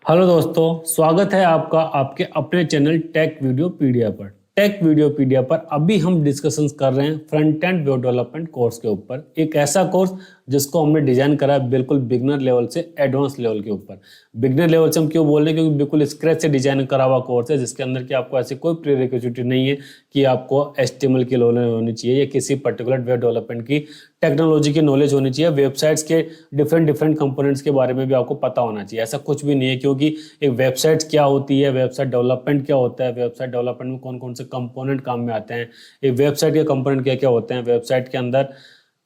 Hello दोस्तों, स्वागत है आपका आपके अपने चैनल टेक वीडियोपीडिया पर। टेक वीडियोपीडिया पर अभी हम डिस्कशंस कर रहे हैं front end web development course के ऊपर। एक ऐसा कोर्स जिसको हमने डिजाइन करा है बिल्कुल बिगनर लेवल से एडवांस लेवल के ऊपर। बिगनर लेवल से हम क्यों बोल रहे हैं? क्योंकि बिल्कुल स्क्रैच से डिजाइन करा हुआ कोर्स है, जिसके अंदर कि आपको ऐसी कोई प्रीरिक्विजिट नहीं है कि आपको HTML की नॉलेज होनी चाहिए या किसी पर्टिकुलर वेब डेवलपमेंट की टेक्नोलॉजी की नॉलेज होनी चाहिए। वेबसाइट्स के डिफरेंट कंपोनेंट्स के बारे में भी आपको पता होना चाहिए। ऐसा कुछ भी नहीं है, क्योंकि एक वेबसाइट क्या होती है, वेबसाइट डेवलपमेंट क्या होता है, वेबसाइट डेवलपमेंट में कौन कौन से कंपोनेंट काम में आते हैं, एक वेबसाइट के कंपोनेंट क्या क्या होते हैं, वेबसाइट के अंदर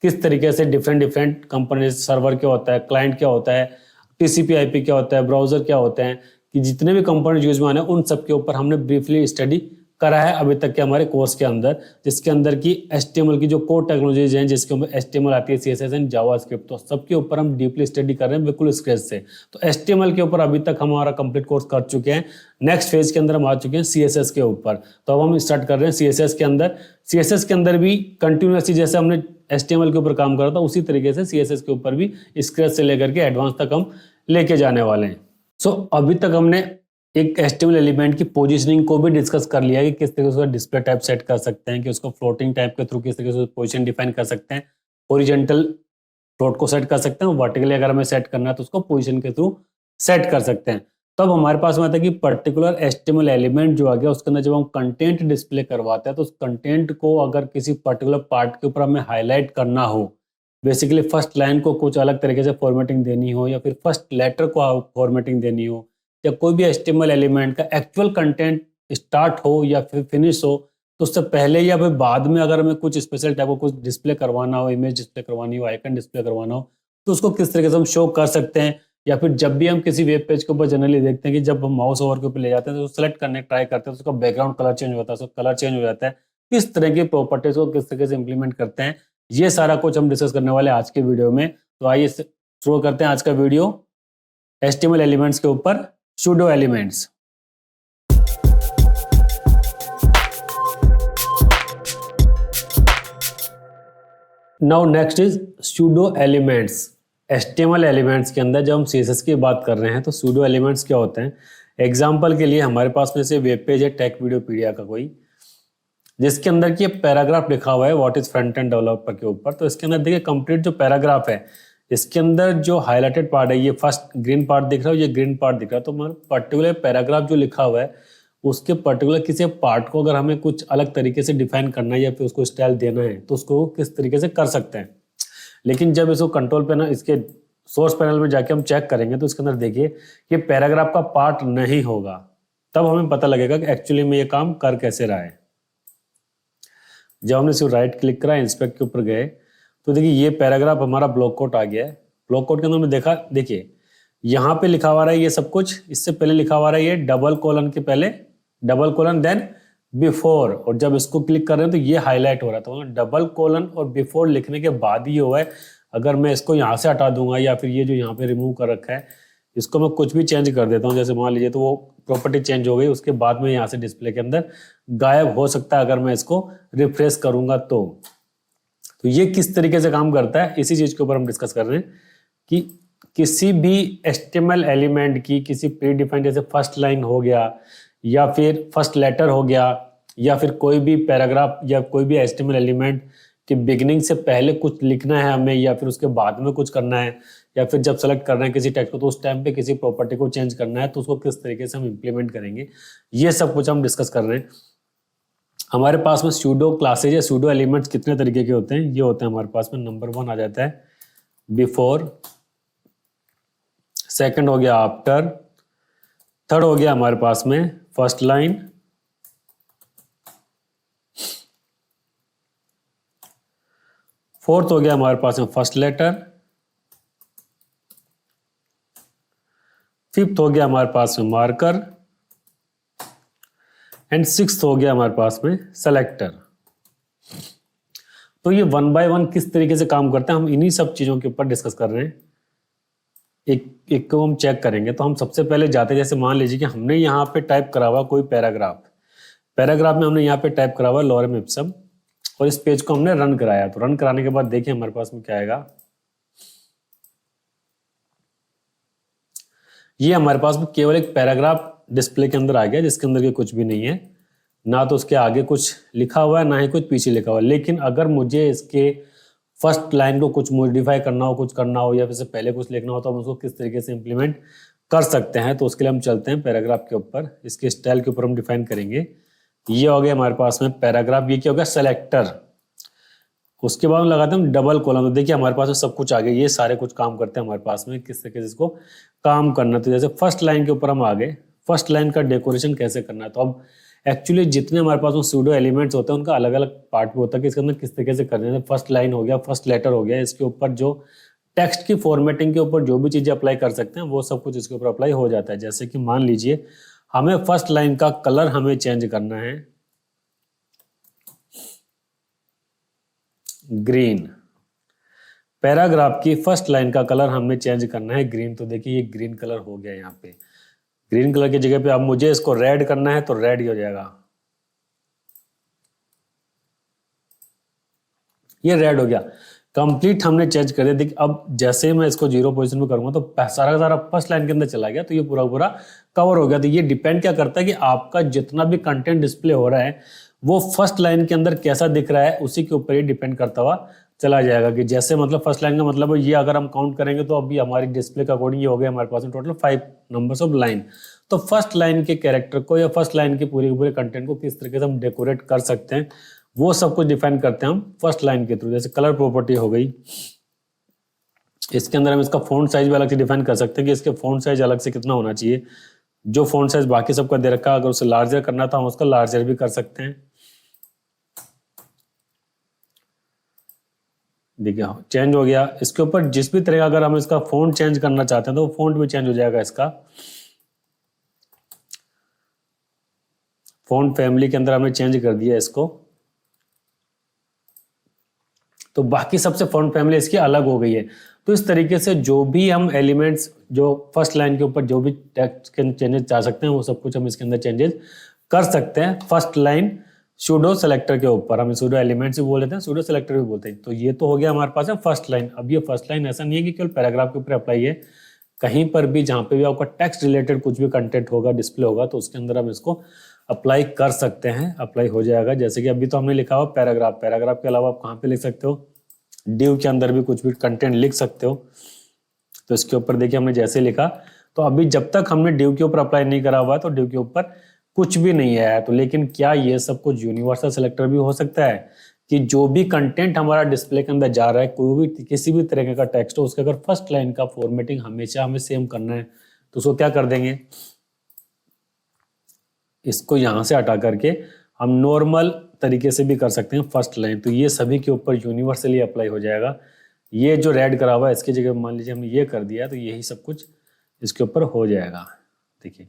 किस तरीके से डिफरेंट कंपोनेंट, सर्वर क्या होता है, क्लाइंट क्या होता है, TCP IP क्या होता है, ब्राउजर क्या होते हैं, कि जितने भी कंपोनेंट यूज में आने उन सब के ऊपर हमने ब्रीफली स्टडी करा है अभी तक के हमारे कोर्स के अंदर। जिसके अंदर की HTML की जो कोर टेक्नोलॉजीज हैं, जिसके ऊपर HTML आती है, CSS एंड जावास्क्रिप्ट, तो सबके ऊपर हम डीपली स्टडी कर रहे हैं बिल्कुल स्क्रैच से। तो HTML के ऊपर अभी तक हम हमारा कंप्लीट कोर्स कर चुके हैं। नेक्स्ट फेज के अंदर हम आ चुके हैं CSS के ऊपर। तो अब हम स्टार्ट कर रहे हैं CSS के अंदर। CSS के अंदर भी कंटिन्यूसली जैसे हमने HTML के ऊपर काम करा था, उसी तरीके से CSS के ऊपर भी स्क्रैच से लेकर के एडवांस तक हम लेके जाने वाले हैं। अभी तक हमने एक HTML एलिमेंट की पोजीशनिंग को भी डिस्कस कर लिया कि किस तरीके से डिस्प्ले टाइप सेट कर सकते हैं, कि उसको फ्लोटिंग टाइप के थ्रू किस तरीके से पोजीशन डिफाइन कर सकते हैं, हॉरिजॉन्टल फ्लोट को सेट कर सकते हैं, वर्टिकली अगर हमें सेट करना है तो उसको पोजीशन के थ्रू सेट कर सकते हैं। तब हमारे पास में आता है कि पर्टिकुलर HTML एलिमेंट जो आ गया, उसके अंदर जब हम कंटेंट डिस्प्ले करवाते हैं तो उस कंटेंट को अगर किसी पर्टिकुलर पार्ट के ऊपर हमें हाईलाइट करना हो, बेसिकली फर्स्ट लाइन को कुछ अलग तरीके से फॉर्मेटिंग देनी हो, या फिर फर्स्ट लेटर को फॉर्मेटिंग देनी हो, या कोई भी HTML एलिमेंट का एक्चुअल कंटेंट स्टार्ट हो या फिर फिनिश हो, तो उससे पहले या फिर बाद में अगर हमें कुछ स्पेशल टाइप का कुछ डिस्प्ले करवाना हो, इमेज डिस्प्ले करवानी हो, आइकन डिस्प्ले करवाना हो, तो उसको किस तरीके से हम शो कर सकते हैं। या फिर जब भी हम किसी वेब पेज के ऊपर जनरली देखते हैं कि जब हम माउस ओवर के ऊपर ले जाते हैं तो सेलेक्ट करने ट्राई करते हैं तो उसका बैकग्राउंड कलर चेंज होता है, उसका कलर चेंज हो जाता है। किस तरह की प्रॉपर्टीज को किस तरीके से इंप्लीमेंट करते हैं, ये सारा कुछ हम डिस्कस करने वाले आज के वीडियो में। तो आइए शुरू करते हैं आज का वीडियो HTML एलिमेंट्स के ऊपर, pseudo elements. Now next is pseudo elements. HTML elements के अंदर जब हम CSS की बात कर रहे हैं तो सूडो एलिमेंट्स क्या होते हैं? एग्जांपल के लिए हमारे पास में से वेब पेज है टेक वीडियोपीडिया का कोई, जिसके अंदर की पैराग्राफ लिखा हुआ है what is front end developer के ऊपर। तो इसके अंदर देखिए कंप्लीट जो पैराग्राफ है, इसके अंदर जो हाईलाइटेड पार्ट है, ये फर्स्ट ग्रीन पार्ट दिख रहा है, ये ग्रीन पार्ट दिख रहा है। तो मतलब पर्टिकुलर पैराग्राफ जो लिखा हुआ है, उसके पर्टिकुलर किसी पार्ट को अगर हमें कुछ अलग तरीके से डिफाइन करना है या फिर उसको स्टाइल देना है तो उसको किस तरीके से कर सकते हैं। लेकिन जब इसको कंट्रोल पैनल, इसके सोर्स पैनल में जाके हम चेक करेंगे तो इसके अंदर देखिए ये पैराग्राफ का पार्ट नहीं होगा। तब हमें पता लगेगा कि एक्चुअली में ये काम कर कैसे रहा है। जब हमने सिर्फ राइट क्लिक करा, इंस्पेक्ट के ऊपर गए, तो देखिए ये पैराग्राफ हमारा ब्लॉक कोड आ गया है। ब्लॉक कोड के अंदर हमने देखा, देखिए यहाँ पे लिखा हुआ है ये सब कुछ, इससे पहले लिखा हुआ है ये डबल कोलन के पहले, डबल कोलन देन बिफोर, और जब इसको क्लिक कर रहे हैं तो ये हाईलाइट हो रहा था। मतलब डबल कोलन और बिफोर लिखने के बाद ही हुआ है। अगर मैं इसको यहाँ से हटा दूंगा या फिर ये जो यहाँ पे रिमूव कर रखा है, इसको मैं कुछ भी चेंज कर देता हूँ, जैसे मान लीजिए तो वो प्रॉपर्टी चेंज हो गई, उसके बाद में यहाँ से डिस्प्ले के अंदर गायब हो सकता है अगर मैं इसको रिफ्रेश करूंगा तो ये किस तरीके से काम करता है, इसी चीज के ऊपर हम डिस्कस कर रहे हैं कि किसी भी HTML एलिमेंट की किसी प्री डिफाइंड, जैसे फर्स्ट लाइन हो गया या फिर फर्स्ट लेटर हो गया, या फिर कोई भी पैराग्राफ या कोई भी HTML एलिमेंट कि बिगिनिंग से पहले कुछ लिखना है हमें या फिर उसके बाद में कुछ करना है, या फिर जब सेलेक्ट करना है किसी टेक्स्ट को तो उस टाइम पे किसी प्रॉपर्टी को चेंज करना है, तो उसको किस तरीके से हम इंप्लीमेंट करेंगे, ये सब कुछ हम डिस्कस कर रहे हैं। हमारे पास में सूडो क्लासेज या सूडो एलिमेंट्स कितने तरीके के होते हैं? ये होते हैं हमारे पास में, नंबर 1 आ जाता है बिफोर, सेकंड हो गया आफ्टर, थर्ड हो गया हमारे पास में फर्स्ट लाइन, फोर्थ हो गया हमारे पास में फर्स्ट लेटर, फिफ्थ हो गया हमारे पास में मार्कर, एंड सिक्स्थ हो गया हमारे पास में सेलेक्टर। तो ये 1 बाय 1 किस तरीके से काम करते हैं, हम इन्हीं सब चीजों के ऊपर डिस्कस कर रहे हैं। एक को हम चेक करेंगे। तो हम सबसे पहले जाते, जैसे मान लीजिए कि हमने यहाँ पे टाइप करा हुआ कोई पैराग्राफ में हमने यहाँ पे टाइप करा हुआ लॉरेम इप्सम, और इस पेज को हमने रन कराया। तो रन कराने के बाद देखिए हमारे पास में क्या आएगा, ये हमारे पास में केवल एक पैराग्राफ डिस्प्ले के अंदर आ गया जिसके अंदर के कुछ भी नहीं है, ना तो उसके आगे कुछ लिखा हुआ है ना ही कुछ पीछे लिखा हुआ है। लेकिन अगर मुझे इसके फर्स्ट लाइन को कुछ मॉडिफाई करना हो, कुछ करना हो या फिर से पहले कुछ लिखना हो तो हम उसको किस तरीके से इम्प्लीमेंट कर सकते हैं, तो उसके लिए हम चलते हैं पैराग्राफ के ऊपर। इसके स्टाइल के ऊपर हम डिफाइन करेंगे। ये हो गया हमारे पास में पैराग्राफ। ये क्या हो गया, सेलेक्टर। उसके बाद हम लगाते हैं डबल कॉलम। तो देखिए हमारे पास में सब कुछ आ गया, ये सारे कुछ काम करते हैं हमारे पास में किस तरीके से इसको काम करना। तो जैसे फर्स्ट लाइन के ऊपर हम आ गए, फर्स्ट लाइन का डेकोरेशन कैसे करना है। तो अब एक्चुअली जितने हमारे पास में सूडो एलिमेंट्स होते हैं उनका अलग अलग पार्ट भी होता है कि इसके अंदर किस तरीके से करना है। फर्स्ट लाइन हो गया, फर्स्ट लेटर हो गया, इसके ऊपर जो टेक्स्ट की फॉर्मेटिंग के ऊपर जो भी चीजें अप्लाई कर सकते हैं वो सब कुछ इसके ऊपर अप्लाई हो जाता है। जैसे कि मान लीजिए हमें फर्स्ट लाइन का कलर हमें चेंज करना है ग्रीन। पैराग्राफ की फर्स्ट लाइन का कलर हमें चेंज करना है ग्रीन। तो देखिए ये ग्रीन कलर हो गया, यहाँ पे ग्रीन कलर की जगह पे अब मुझे इसको रेड करना है तो रेड ही हो जाएगा, ये रेड हो गया। कंप्लीट हमने चेंज कर दिया। देखिए अब जैसे ही मैं इसको 0 पोजीशन में करूंगा तो सारा का सारा फर्स्ट लाइन के अंदर चला गया, तो ये पूरा पूरा कवर हो गया। तो ये डिपेंड क्या करता है कि आपका जितना भी कंटेंट डिस्प्ले हो रहा है वो फर्स्ट लाइन के अंदर कैसा दिख रहा है उसी के ऊपर ही डिपेंड करता हुआ चला जाएगा। कि जैसे मतलब फर्स्ट लाइन का मतलब ये अगर हम काउंट करेंगे तो अभी हमारी डिस्प्ले का अकॉर्डिंग ये हो गया हमारे पास में टोटल 5 नंबर्स ऑफ लाइन। तो फर्स्ट लाइन के कैरेक्टर को या फर्स्ट लाइन के पूरे कंटेंट को किस तरीके से हम डेकोरेट कर सकते हैं वो सब कुछ डिफाइन करते हैं हम फर्स्ट लाइन के थ्रू। जैसे कलर प्रॉपर्टी हो गई, इसके अंदर हम इसका फॉन्ट साइज भी अलग से डिफाइन कर सकते हैं कि इसके फॉन्ट साइज अलग से कितना होना चाहिए। जो फॉन्ट साइज बाकी सबका दे रखा है अगर उसे लार्जर करना था हम उसका लार्जर भी कर सकते हैं। देखिए चेंज हो गया। इसके ऊपर जिस भी तरह का अगर हम इसका फॉन्ट चेंज करना चाहते हैं तो वो फॉन्ट भी चेंज हो जाएगा। इसका फॉन्ट फैमिली के अंदर हमने चेंज कर दिया इसको, तो बाकी सबसे फॉन्ट फैमिली इसकी अलग हो गई है। तो इस तरीके से जो भी हम एलिमेंट्स जो फर्स्ट लाइन के ऊपर जो भी टेक्स्ट के चेंजेस चाह सकते हैं वो सब कुछ हम इसके अंदर चेंजेस कर सकते हैं फर्स्ट लाइन सूडो सेलेक्टर के ऊपर। हम सूडो एलिमेंट्स भी बोल देते हैं, सूडो सेलेक्टर भी बोलते हैं। तो ये तो हो गया हमारे पास है फर्स्ट लाइन। अब ये फर्स्ट लाइन ऐसा नहीं है कि केवल पैराग्राफ के ऊपर अप्लाई है, कहीं पर भी जहां पे भी आपका टेक्स्ट रिलेटेड कुछ भी कंटेंट होगा डिस्प्ले होगा तो उसके अंदर हम इसको अप्लाई कर सकते हैं, अप्लाई हो जाएगा। जैसे कि अभी तो हमने लिखा हुआ पैराग्राफ, पैराग्राफ के अलावा आप कहाँ पे लिख सकते हो, डिव के अंदर भी कुछ भी कंटेंट लिख सकते हो। तो इसके ऊपर देखिए हमने जैसे लिखा, तो अभी जब तक हमने डिव के ऊपर अप्लाई नहीं करा हुआ है तो डिव के ऊपर कुछ भी नहीं आया। तो लेकिन क्या ये सब कुछ यूनिवर्सल सिलेक्टर भी हो सकता है कि जो भी कंटेंट हमारा डिस्प्ले के अंदर जा रहा है कोई भी किसी भी तरह का टेक्स्ट हो उसके अगर फर्स्ट लाइन का फॉर्मेटिंग हमेशा हमें सेम करना है तो उसको क्या कर देंगे, इसको यहां से हटा करके हम नॉर्मल तरीके से भी कर सकते हैं फर्स्ट लाइन। तो ये सभी के ऊपर यूनिवर्सली अप्लाई हो जाएगा। ये जो रेड करा हुआ है इसकी जगह मान लीजिए हमने ये कर दिया तो यही सब कुछ इसके ऊपर हो जाएगा। देखिए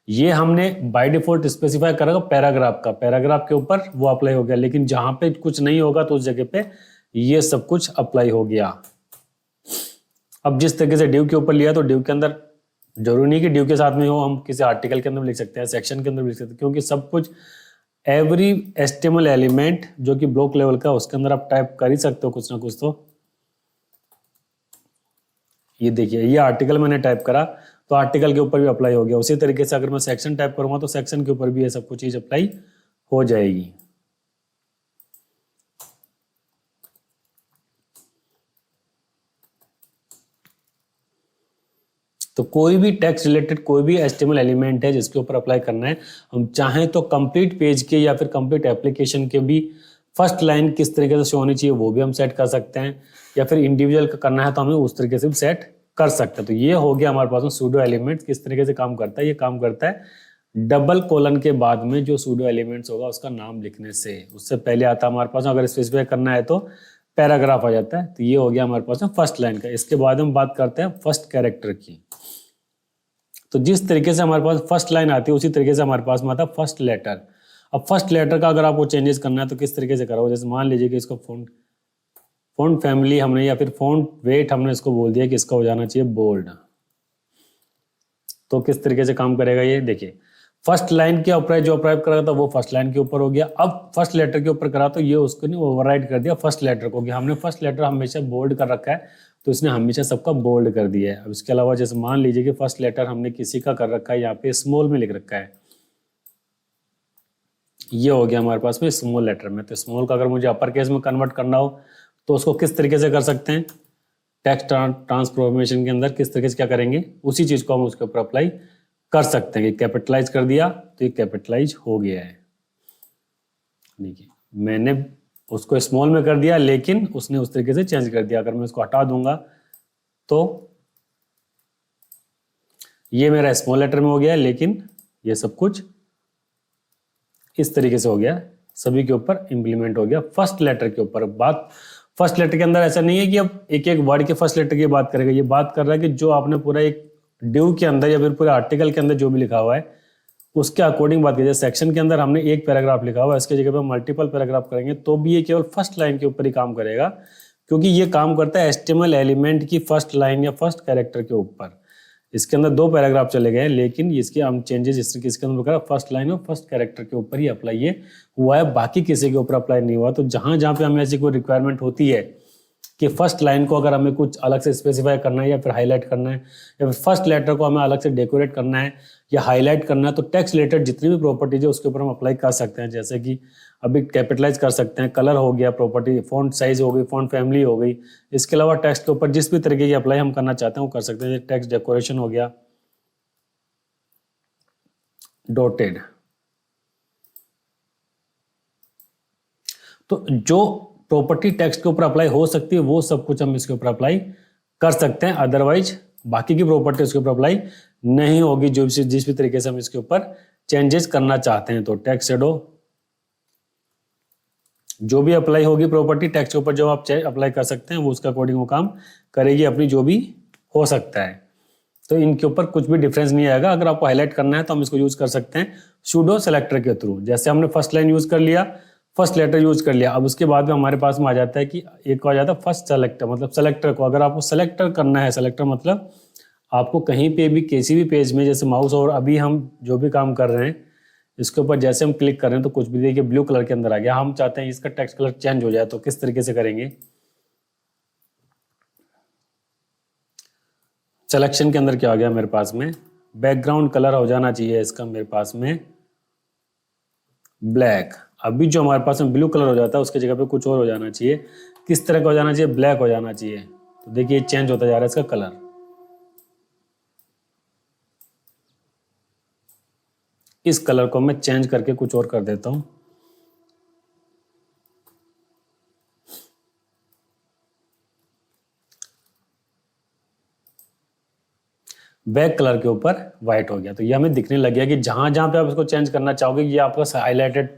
ये हमने बाय डिफॉल्ट स्पेसिफाई करेगा पैराग्राफ का, पैराग्राफ के ऊपर वो अप्लाई हो गया। लेकिन जहां पे कुछ नहीं होगा तो उस जगह पे ये सब कुछ अप्लाई हो गया। अब जिस तरीके से डिव के ऊपर लिया तो डिव के अंदर जरूरी नहीं कि डिव के साथ में हो, हम किसी आर्टिकल के अंदर भी लिख सकते हैं, सेक्शन के अंदर भी लिख सकते हैं, क्योंकि सब कुछ एवरी एस्टिमल एलिमेंट जो कि ब्लॉक लेवल का उसके अंदर आप टाइप कर ही सकते हो कुछ ना कुछ। तो ये देखिए ये आर्टिकल मैंने टाइप करा तो आर्टिकल के ऊपर भी अप्लाई हो गया। उसी तरीके से अगर मैं सेक्शन टाइप करूंगा तो सेक्शन के ऊपर भी ये सब कुछ चीज अप्लाई हो जाएगी। तो कोई भी टेक्स्ट रिलेटेड कोई भी एचटीएमएल एलिमेंट है जिसके ऊपर अप्लाई करना है, हम चाहें तो कंप्लीट पेज के या फिर कंप्लीट एप्लीकेशन के भी फर्स्ट लाइन किस तरीके से शो होनी चाहिए वो भी हम सेट कर सकते हैं, या फिर इंडिविजुअल का करना है तो हमें उस तरीके से भी सेट कर सकते हैं। तो ये हो गया हमारे पास में सूडो एलिमेंट किस तरीके से काम करता है। ये काम करता है डबल कोलन के बाद में जो सूडो एलिमेंट्स होगा उसका नाम लिखने से। उससे पहले आता है हमारे पास अगर स्पेसिफाई करना है तो पैराग्राफ आ जाता है। तो ये हो गया हमारे पास में फर्स्ट लाइन का। इसके बाद हम बात करते हैं फर्स्ट कैरेक्टर की। तो जिस तरीके से हमारे पास फर्स्ट लाइन आती है उसी तरीके से हमारे पास में आता है फर्स्ट लेटर। अब फर्स्ट लेटर का अगर आपको चेंजेस करना है तो किस तरीके से करोगे, जैसे मान लीजिए कि इसको फॉन्ट फैमिली हमने या फिर फॉन्ट वेट हमने इसको बोल दिया कि इसका हो जाना चाहिए बोल्ड। तो किस तरीके से काम करेगा ये देखिए, फर्स्ट लाइन के ऊपर जो अप्लाई करा था वो फर्स्ट लाइन के ऊपर हो गया। अब फर्स्ट लेटर के ऊपर करा तो ये उसको नहीं ओवरराइड कर दिया फर्स्ट लेटर को, कि हमने फर्स्ट लेटर हमेशा बोल्ड कर रखा है तो इसने हमेशा सबका बोल्ड कर दिया है। अब इसके अलावा जैसे मान लीजिए कि फर्स्ट लेटर हमने किसी का कर रखा है यहाँ पे स्मॉल में लिख रखा है, ये हो गया हमारे पास में स्मॉल लेटर में। तो स्मॉल का अगर मुझे अपर केस में कन्वर्ट करना हो तो उसको किस तरीके से कर सकते हैं, टेक्स्ट ट्रांसफॉर्मेशन के अंदर किस तरीके से क्या करेंगे, उसी चीज को हम उसके ऊपर अप्लाई कर सकते हैं। कैपिटलाइज कर दिया तो ये कैपिटलाइज हो गया है। देखिए मैंने उसको स्मॉल में कर दिया लेकिन उसने उस तरीके से चेंज कर दिया। अगर मैं इसको हटा दूंगा तो ये मेरा स्मॉल लेटर में हो गया, लेकिन ये सब कुछ इस तरीके से हो गया, सभी के ऊपर इंप्लीमेंट हो गया फर्स्ट लेटर के ऊपर। बात फर्स्ट लेटर के अंदर ऐसा नहीं है कि अब एक एक वर्ड के फर्स्ट लेटर की बात करेगा, ये बात कर रहा है कि जो आपने पूरा एक ड्यू के अंदर या फिर पूरे आर्टिकल के अंदर जो भी लिखा हुआ है उसके अकॉर्डिंग बात कीजिए। सेक्शन के अंदर हमने एक पैराग्राफ लिखा हुआ है, इसके जगह पे मल्टीपल पैराग्राफ करेंगे तो भी ये केवल फर्स्ट लाइन के ऊपर ही काम करेगा, क्योंकि ये काम करता है एचटीएमएल एलिमेंट की फर्स्ट लाइन या फर्स्ट कैरेक्टर के ऊपर। इसके अंदर 2 पैराग्राफ चले गए लेकिन इसके हम चेंजेस इसके अंदर फर्स्ट लाइन और फर्स्ट कैरेक्टर के ऊपर ही अप्लाई ये हुआ है, बाकी किसी के ऊपर अप्लाई नहीं हुआ। तो जहां जहां पे हमें ऐसी कोई रिक्वायरमेंट होती है कि फर्स्ट लाइन को अगर हमें कुछ अलग से स्पेसिफाई करना है या फिर हाईलाइट करना है या फिर फर्स्ट लेटर को हमें अलग से डेकोरेट करना है या हाईलाइट करना है, तो टेक्स्ट रिलेटेड जितनी भी प्रॉपर्टीज है उसके ऊपर हम अप्लाई कर सकते हैं। जैसे कि अभी कैपिटलाइज कर सकते हैं, कलर हो गया प्रॉपर्टी, फॉन्ट साइज हो गई, फॉन्ट फैमिली हो गई। इसके अलावा टेक्स्ट के ऊपर जिस भी तरीके की अप्लाई हम करना चाहते हैं वो कर सकते हैं। टेक्स्ट डेकोरेशन हो गया, डॉटेड, तो जो प्रॉपर्टी टेक्स्ट के ऊपर अप्लाई हो सकती है वो सब कुछ हम इसके ऊपर अप्लाई कर सकते हैं। अदरवाइज बाकी की प्रॉपर्टी उसके ऊपर अप्लाई नहीं होगी, जो जिस भी तरीके से हम इसके ऊपर चेंजेस करना चाहते हैं। तो टेक्स्ट शैडो जो भी अप्लाई होगी प्रॉपर्टी टेक्स्ट के ऊपर जो आप अप्लाई कर सकते हैं वो उसका अकॉर्डिंग वो काम करेगी अपनी, जो भी हो सकता है। तो इनके ऊपर कुछ भी डिफरेंस नहीं आएगा। अगर आपको हाईलाइट करना है तो हम इसको यूज कर सकते हैं सूडो सेलेक्टर के थ्रू। जैसे हमने फर्स्ट लाइन यूज कर लिया, फर्स्ट लेटर यूज कर लिया, अब उसके बाद में हमारे पास में आ जाता है कि एक आ जाता है फर्स्ट सेलेक्टर, मतलब सेलेक्टर को अगर आपको सेलेक्टर करना है, सेलेक्टर मतलब आपको कहीं पे भी किसी भी पेज में जैसे माउस और अभी हम जो भी काम कर रहे हैं इसके ऊपर जैसे हम क्लिक कर रहे हैं तो कुछ भी देखिए ब्लू कलर के अंदर आ गया। हम चाहते हैं इसका टेक्स्ट कलर चेंज हो जाए, तो किस तरीके से करेंगे, सिलेक्शन के अंदर क्या आ गया मेरे पास में, बैकग्राउंड कलर हो जाना चाहिए इसका मेरे पास में ब्लैक। अभी जो हमारे पास में ब्लू कलर हो जाता है उसके जगह पे कुछ और हो जाना चाहिए। किस तरह का हो जाना चाहिए, ब्लैक हो जाना चाहिए। तो देखिए चेंज होता जा रहा है इसका कलर। इस कलर को मैं चेंज करके कुछ और कर देता हूं। बैक कलर के ऊपर व्हाइट हो गया। तो ये हमें दिखने लग गया कि जहां जहां पे आप इसको चेंज करना चाहोगे ये आपका हाईलाइटेड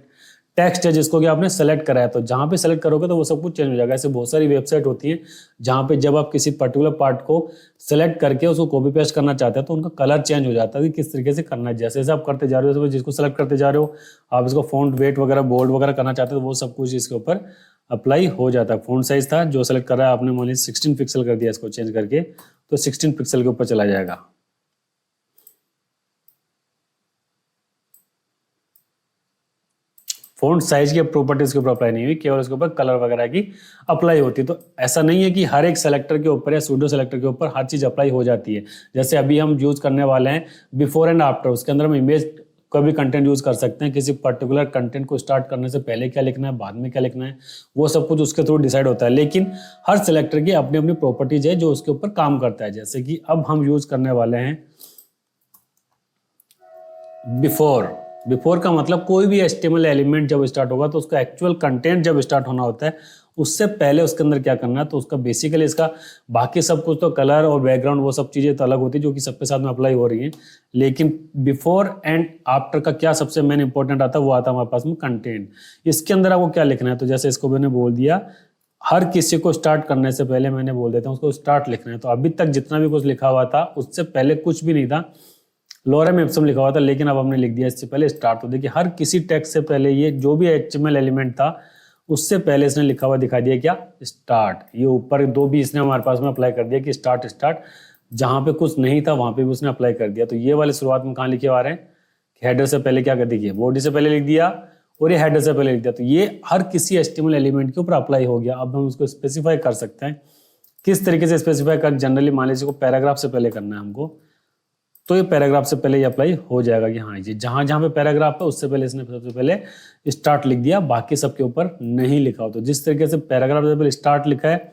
टेक्स्ट है जिसको कि आपने सेलेक्ट करा है, तो जहां पे सेलेक्ट करोगे तो वो सब कुछ चेंज हो जाएगा। ऐसे बहुत सारी वेबसाइट होती है जहां पे जब आप किसी पर्टिकुलर पार्ट को सेलेक्ट करके उसको कॉपी पेस्ट करना चाहते हैं तो उनका कलर चेंज हो जाता है कि किस तरीके से करना है। जैसे जैसे आप करते जा रहे हो, जिसको सेलेक्ट करते जा रहे हो आप इसको फॉन्ट वेट वगैरह बोल्ड वगैरह करना चाहते हो, वो सब कुछ इसके ऊपर अप्लाई हो जाता है। फॉन्ट साइज था जो सेलेक्ट कर रहा है आपने, मान लीजिए 16 पिक्सल कर दिया इसको चेंज करके, तो 16 पिक्सल के ऊपर चला जाएगा। फॉन्ट साइज की प्रॉपर्टीज के ऊपर अप्लाई नहीं हुई, केवल उसके ऊपर कलर वगैरह की अप्लाई होती है। तो ऐसा नहीं है कि हर एक सेलेक्टर के ऊपर या सूडो सेलेक्टर के ऊपर हर चीज अप्लाई हो जाती है। जैसे अभी हम यूज करने वाले हैं बिफोर एंड आफ्टर, उसके अंदर हम इमेज का भी कंटेंट यूज कर सकते हैं। किसी पर्टिकुलर कंटेंट को स्टार्ट करने से पहले क्या लिखना है, बाद में क्या लिखना है, वो सब कुछ उसके थ्रू डिसाइड होता है। लेकिन हर सेलेक्टर की अपनी अपनी प्रॉपर्टीज है जो उसके ऊपर काम करता है। जैसे कि अब हम यूज करने वाले हैं बिफोर। बिफोर का मतलब कोई भी एचटीएमएल एलिमेंट जब स्टार्ट होगा तो उसका एक्चुअल कंटेंट जब स्टार्ट होना होता है उससे पहले उसके अंदर क्या करना है, तो उसका बेसिकली इसका बाकी सब कुछ तो कलर और बैकग्राउंड वो सब चीजें तो अलग होती है जो कि सबके साथ में अप्लाई हो रही है। लेकिन बिफोर एंड आफ्टर का क्या सबसे मेन इंपॉर्टेंट आता है, वो आता है हमारे पास में कंटेंट। इसके अंदर आपको क्या लिखना है, तो जैसे इसको मैंने बोल दिया हर किसी को स्टार्ट करने से पहले मैंने बोल देता हूँ उसको स्टार्ट लिखना है। तो अभी तक जितना भी कुछ लिखा हुआ था उससे पहले कुछ भी नहीं था, लॉरेम इप्सम लिखा हुआ था, लेकिन अब हमने लिख दिया इससे पहले स्टार्ट। तो देखिए हर किसी टेक्स्ट से पहले ये जो भी एचटीएमएल एलिमेंट था उससे पहले इसने लिखा हुआ दिखा दिया क्या, स्टार्ट। ये ऊपर 2 भी इसने हमारे पास में अप्लाई कर दिया कि स्टार्ट। जहां पे कुछ नहीं था वहां पे भी उसने अप्लाई कर दिया। तो ये वाले शुरुआत में कहाँ लिखे आ रहे हैं हेडर से पहले क्या कर दिया, बॉडी से पहले लिख दिया और ये हेडर से पहले लिख दिया, तो ये हर किसी HTML एलिमेंट के ऊपर अप्लाई हो गया। अब हम उसको स्पेसिफाई कर सकते हैं। किस तरीके से स्पेसिफाई कर, जनरली मान लीजिए को पैराग्राफ से पहले करना है हमको, तो ये पैराग्राफ से पहले ये अप्लाई हो जाएगा कि हाँ ये जहाँ जहाँ पे पैराग्राफ है उससे पहले इसने सबसे पहले स्टार्ट लिख दिया, बाकी सबके ऊपर नहीं लिखा हो। तो जिस तरीके से पैराग्राफ से पहले स्टार्ट लिखा है,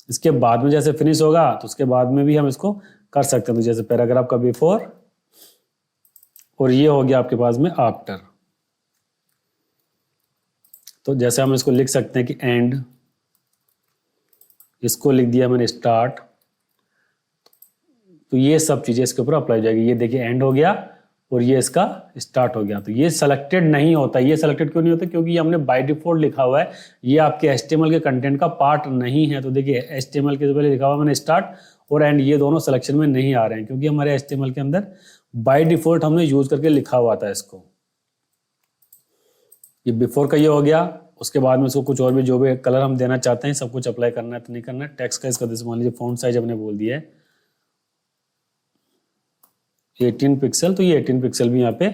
इसके बाद में जैसे फिनिश होगा तो उसके बाद में भी हम इसको कर सकते हैं। तो जैसे पैराग्राफ का बिफोर और ये हो गया आपके पास में आफ्टर। तो जैसे हम इसको लिख सकते हैं कि एंड, इसको लिख दिया मैंने स्टार्ट, तो ये सब चीजें इसके ऊपर अप्लाई हो जाएगी। ये देखिए एंड हो गया और ये इसका स्टार्ट हो गया। तो ये सिलेक्टेड नहीं होता। ये सिलेक्टेड क्यों नहीं होता? क्योंकि ये हमने बाय डिफॉल्ट लिखा हुआ है, ये आपके HTML के कंटेंट का पार्ट नहीं है। तो देखिए HTML के पहले लिखा हुआ मैंने स्टार्ट और एंड, ये दोनों सिलेक्शन में नहीं आ रहे हैं क्योंकि हमारे HTML के अंदर बाय डिफॉल्ट हमने यूज करके लिखा हुआ था इसको। ये बिफोर का ये हो गया, उसके बाद में इसको कुछ और भी जो भी कलर हम देना चाहते हैं सब कुछ अप्लाई करना है तो नहीं करना है। टेक्स्ट का इसका जैसे मान लीजिए फॉन्ट साइज हमने बोल दिया है 18 पिक्सल, तो ये 18 पिक्सल भी यहाँ पे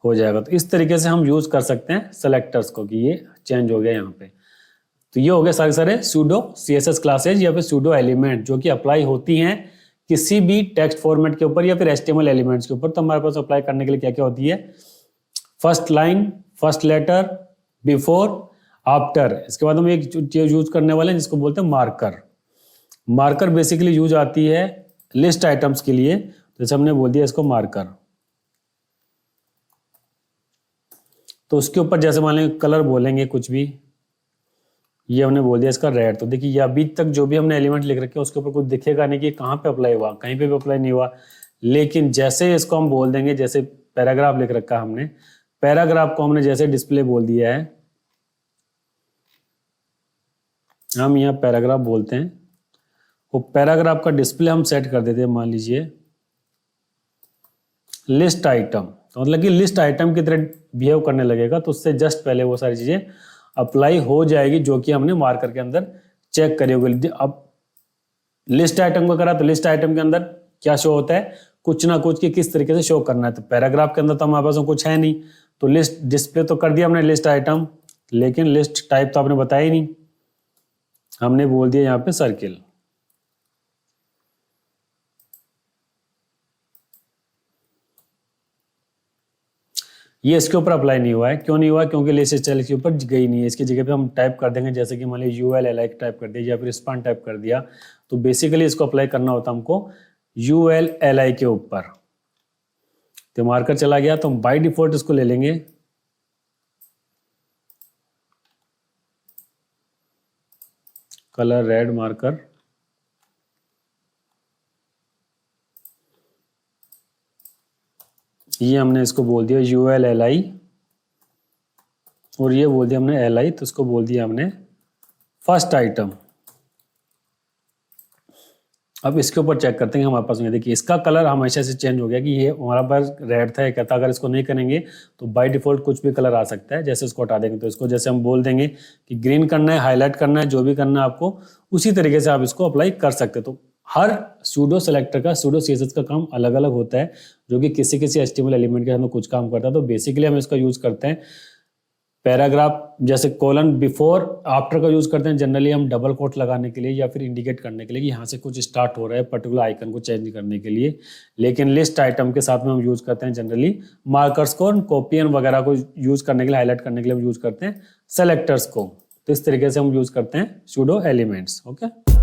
हो जाएगा। तो इस तरीके से हम यूज कर सकते हैं सेलेक्टर्स को कि ये चेंज हो गया यहाँ पे। तो ये हो गया सारे सारे सूडो CSS क्लासेज या फिर सूडो एलिमेंट जो कि अप्लाई होती हैं किसी भी टेक्स्ट फॉर्मेट के ऊपर या फिर HTML एलिमेंट्स के ऊपर। तो हमारे पास अप्लाई करने के लिए क्या क्या होती है, first line, first letter, before, after. इसके बाद हम एक चीज यूज करने वाले हैं जिसको बोलते हैं मार्कर। मार्कर बेसिकली यूज आती है लिस्ट आइटम्स के लिए, जैसे हमने बोल दिया इसको मार्कर। तो उसके ऊपर जैसे मान लें कलर बोलेंगे कुछ भी, ये हमने बोल दिया इसका रेड। तो देखिए ये अभी तक जो भी हमने एलिमेंट लिख रखे हैं उसके ऊपर कुछ दिखेगा नहीं कि कहाँ पे अप्लाई हुआ, कहीं पे भी अप्लाई नहीं हुआ। लेकिन जैसे इसको हम बोल देंगे, जैसे पैराग्राफ लिख रखा है हमने, पैराग्राफ को हमने जैसे डिस्प्ले बोल दिया है, हम यहाँ पैराग्राफ बोलते हैं, वो पैराग्राफ का डिस्प्ले हम सेट कर देते हैं मान लीजिए लिस्ट आइटम। तो मतलब कि लिस्ट आइटम की तरह बिहेव करने लगेगा। तो उससे जस्ट पहले वो सारी चीजें अप्लाई हो जाएगी जो कि हमने मार्कर के अंदर चेक करी होगी। अब लिस्ट आइटम को करा तो लिस्ट आइटम के अंदर क्या शो होता है, कुछ ना कुछ कि किस तरीके से शो करना है। तो पैराग्राफ के अंदर तो हमारे पास कुछ है नहीं, तो लिस्ट डिस्प्ले तो कर दिया हमने लिस्ट आइटम, लेकिन लिस्ट टाइप तो आपने बताया ही नहीं, हमने बोल दिया यहाँ पे सर्किल। ये इसके ऊपर अप्लाई नहीं हुआ है। क्यों नहीं हुआ? क्योंकि लिस्ट स्टाइल इसके ऊपर गई नहीं है। इसकी जगह पे हम टाइप कर देंगे, जैसे कि मान लीजिए ULLI टाइप कर दिया या फिर स्पान टाइप कर दिया। तो बेसिकली इसको अप्लाई करना होता हमको ULLI के ऊपर। तो मार्कर चला गया तो हम बाय डिफॉल्ट इसको ले लेंगे कलर रेड मार्कर। ये हमने इसको बोल दिया ULLI और ये बोल दिया हमने LI, तो इसको बोल दिया हमने फर्स्ट आइटम। अब इसके ऊपर चेक करते हैं हमारे पास में, देखिए इसका कलर हमेशा से चेंज हो गया कि ये हमारा पास रेड था, कहता अगर इसको नहीं करेंगे तो बाय डिफॉल्ट कुछ भी कलर आ सकता है। जैसे इसको हटा देंगे तो इसको जैसे हम बोल देंगे कि ग्रीन करना है, हाईलाइट करना है, जो भी करना है आपको, उसी तरीके से आप इसको अप्लाई कर सकते हैं। तो हर सूडो सेलेक्टर का, सूडो CSS का काम अलग अलग होता है जो कि किसी किसी HTML एलिमेंट के अंदर कुछ काम करता है। तो बेसिकली हम इसका यूज करते हैं पैराग्राफ, जैसे कोलन, बिफोर, आफ्टर का यूज करते हैं जनरली हम डबल कोट लगाने के लिए या फिर इंडिकेट करने के लिए कि यहाँ से कुछ स्टार्ट हो रहा है, पर्टिकुलर आइकन को चेंज करने के लिए। लेकिन लिस्ट आइटम के साथ में हम यूज करते हैं जनरली मार्कर्स को, कॉपी एंड वगैरह को यूज करने के लिए, हाईलाइट करने के लिए हम यूज करते हैं सेलेक्टर्स को। तो इस तरीके से हम यूज करते हैं सूडो एलिमेंट्स। ओके।